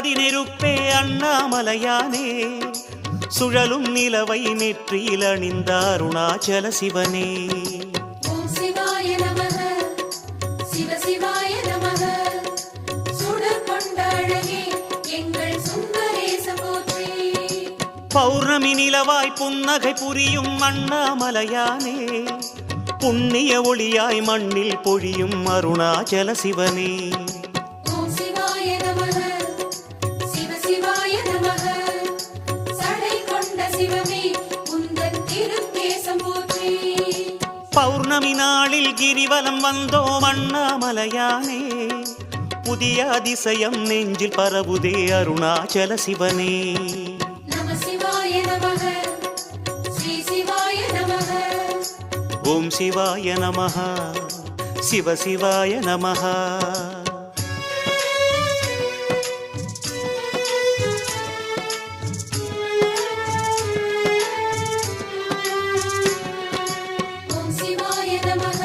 சுடராதி நெருப்பே அண்ணாமலையானே சுழலும் நிலவை நெற்றியில் அணிந்த அருணாச்சல சிவனே ஓம் சிவாய நமக சிவ சிவாய நமக சுடர் கொண்ட அழகே எங்கள் சுந்தரேச போற்றி பௌர்ணமி நிலவாய் புன்னகை புரியும் அண்ணாமலையானே புண்ணிய ஒளியாய் மண்ணில் பொழியும் அருணாச்சல சிவனே ஓம் சிவாய நமக சிவ சிவாய நமக சடை கொண்ட சிவமே உந்தன் திருக்கேசம் போற்றி பௌர்ணமி நாளில் கிரிவலம் வந்தோம் அண்ணாமலையானே புதிய அதிசயம் நெஞ்சில் பரவுதே அருணாச்சல சிவனே நம சிவாய நமக ஸ்ரீ சிவாய நமக ஓம் சிவாய நமஹ சிவ சிவாய நமஹ ஓம் சிவாய நமக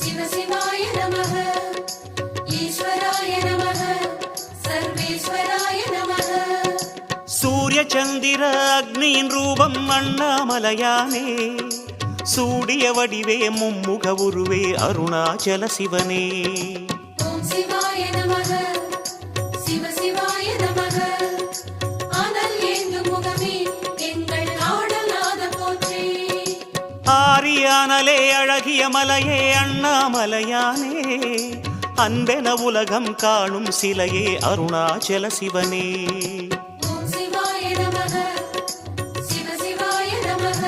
சிவ சிவாய நமக ஈஸ்வராய நமக சர்வேஸ்வராய நமக சூரிய சந்திர அக்னியின் ரூபம் அண்ணாமலையானே சூடிய வடிவே மும்முக உருவே அருணாச்சல சிவனே ஓம் சிவாய நமக சிவ சிவாய நமக அனல் ஏந்தும் முகமே எங்கள் ஆடலாத போற்றி ஆரியானலே அழகிய மலையே அண்ணாமலையானே அன்பென உலகம் காணும் சிலையே அருணாச்சல சிவனே ஓம் சிவாய நமக சிவ சிவாய நமக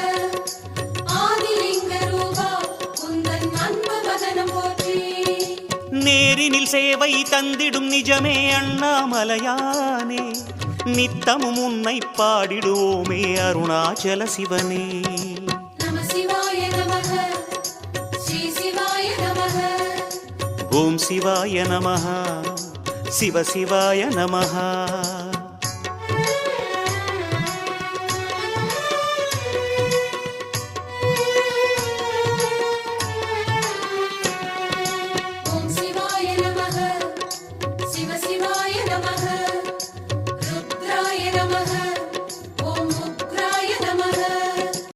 ஆதிலிங்க ரூபா உந்தன் அன்பு வதனம் போற்றி நேரினில் சேவை தந்திடும் நிஜமே அண்ணாமலையானே நித்தமும் உன்னை பாடிடுவோமே அருணாச்சல சிவனே நம சிவாய நமக ஸ்ரீ சிவாய நமக ஓம் சிவாய நமஹ சிவ சிவாய நமஹ